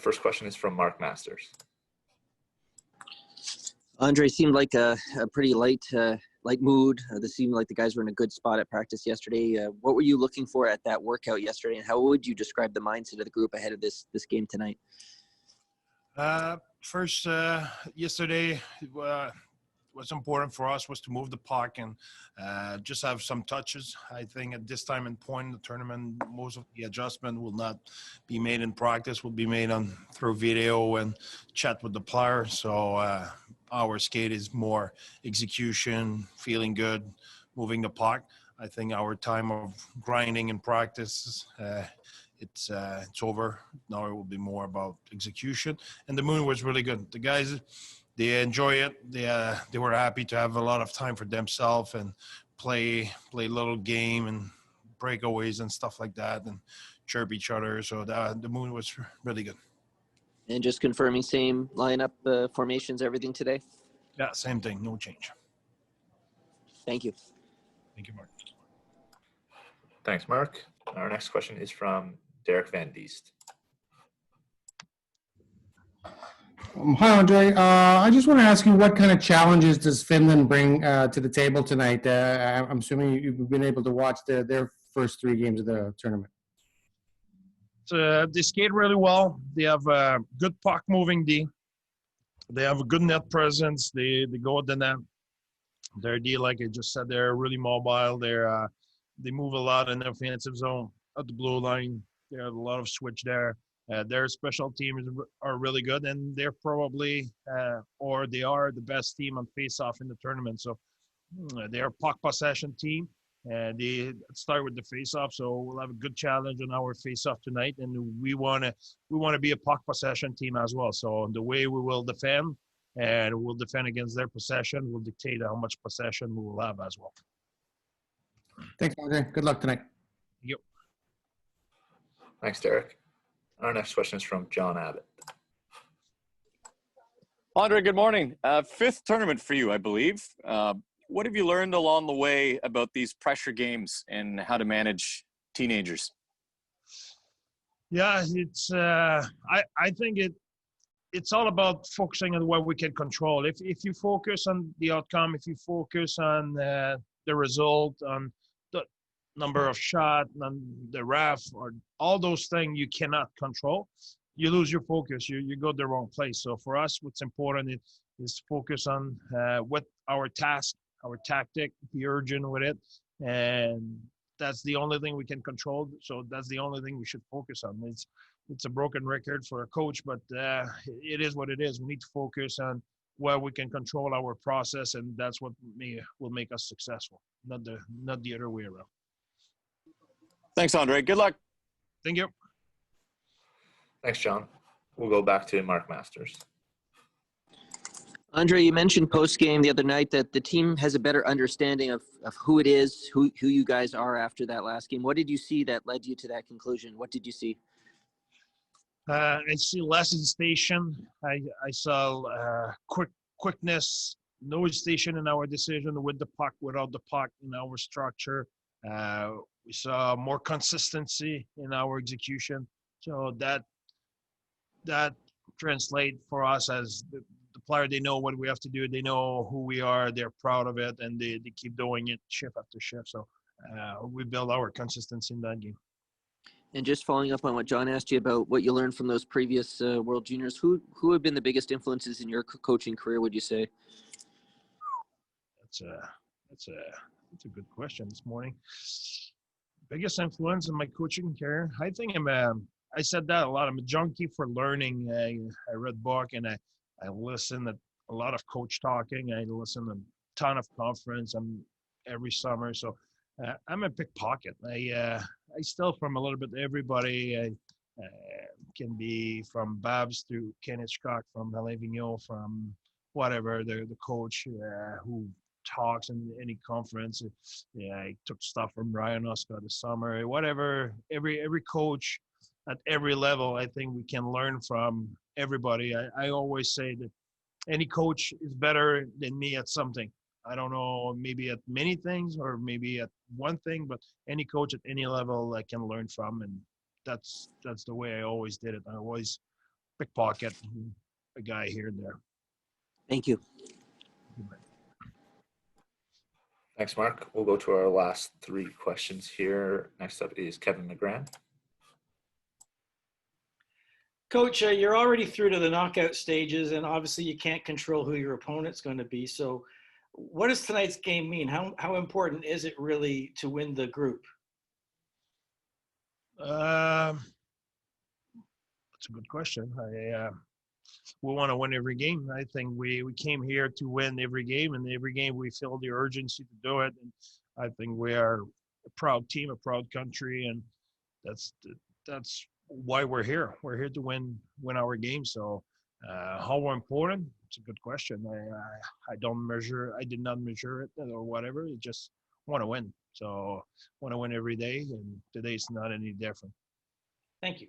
first question is from Mark Masters. Andre, seemed like a pretty light mood. This seemed like the guys were in a good spot at practice yesterday. What were you looking for at that workout yesterday, and how would you describe the mindset of the group ahead of this game tonight? First, yesterday, what's important for us was to move the puck and just have some touches. I think at this time and point in the tournament, most of the adjustment will not be made in practice, will be made through video and chat with the player. So our skate is more execution, feeling good, moving the puck. I think our time of grinding in practice, it's over. Now it will be more about execution. And the mood was really good. The guys, they enjoy it. They were happy to have a lot of time for themselves and play a little game and breakaways and stuff like that and chirp each other. So the mood was really good. And just confirming, same lineup, formations, everything today? Yeah, same thing. No change. Thank you. Thank you, Mark. Thanks, Mark. Our next question is from Derek Van Diest. Hi, Andre. I just want to ask you, what kind of challenges does Finland bring to the table tonight? I'm assuming you've been able to watch their first 3 games of the tournament. They skate really well. They have a good puck moving D. They have a good net presence. They go at the net. Their D, like I just said, they're really mobile. They move a lot in the offensive zone at the blue line. They have a lot of switch there. Their special teams are really good, and they're probably or they are the best team on face-off in the tournament. So they're a puck possession team. They start with the face-off, so we'll have a good challenge on our face-off tonight, and we want to be a puck possession team as well. So the way we will defend, and we'll defend against their possession, will dictate how much possession we will have as well. Thanks, Andre. Good luck tonight. Yep. Thanks, Derek. Our next question is from John Abbott. Andre, good morning. 5th tournament for you, I believe. What have you learned along the way about these pressure games and how to manage teenagers? Yeah, it's. I think it's all about focusing on what we can control. If you focus on the outcome, if you focus on the result, on the number of shots, on the ref, or all those things you cannot control, you lose your focus. You go the wrong place. So for us, what's important is focus on what our task, our tactic, be urgent with it, and that's the only thing we can control. So that's the only thing we should focus on. It's a broken record for a coach, but it is what it is. We need to focus on where we can control our process, and that's what will make us successful, not the other way around. Thanks, Andre. Good luck. Thank you. Thanks, John. We'll go back to Mark Masters. Andre, you mentioned post-game the other night that the team has a better understanding of who it is, who you guys are after that last game. What did you see that led you to that conclusion? What did you see? I see less hesitation. I saw quickness, no hesitation in our decision with the puck, without the puck, in our structure. We saw more consistency in our execution. So that translates for us as the player. They know what we have to do. They know who we are. They're proud of it, and they keep doing it shift after shift. So we build our consistency in that game. And just following up on what John asked you about what you learned from those previous World Juniors, who have been the biggest influences in your coaching career, would you say? That's a good question this morning. Biggest influence in my coaching career? I think I said that a lot. I'm a junkie for learning. I read book and I listen to a lot of coach talking. I listen to a ton of conference every summer. So I'm a pickpocket. I steal from a little bit everybody. I can be from Babs to Ken Hitchcock, from Alain Vigneault, from whatever, the coach who talks in any conference. Yeah, I took stuff from Ryan Oscar this summer. Whatever, every coach at every level, I think we can learn from everybody. I always say that any coach is better than me at something. I don't know, maybe at many things or maybe at one thing, but any coach at any level I can learn from, and that's the way I always did it. I always pickpocket a guy here and there. Thank you. Thanks, Mark. We'll go to our last three questions here. Next up is Kevin McGran. Coach, you're already through to the knockout stages, and obviously you can't control who your opponent's going to be. So what does tonight's game mean? How important is it really to win the group? That's a good question. We want to win every game. I think we came here to win every game, and every game we feel the urgency to do it. And I think we are a proud team, a proud country, and that's why we're here. We're here to win our game. So how important? It's a good question. I did not measure it or whatever. I just want to win. So want to win every day, and today's not any different. Thank you.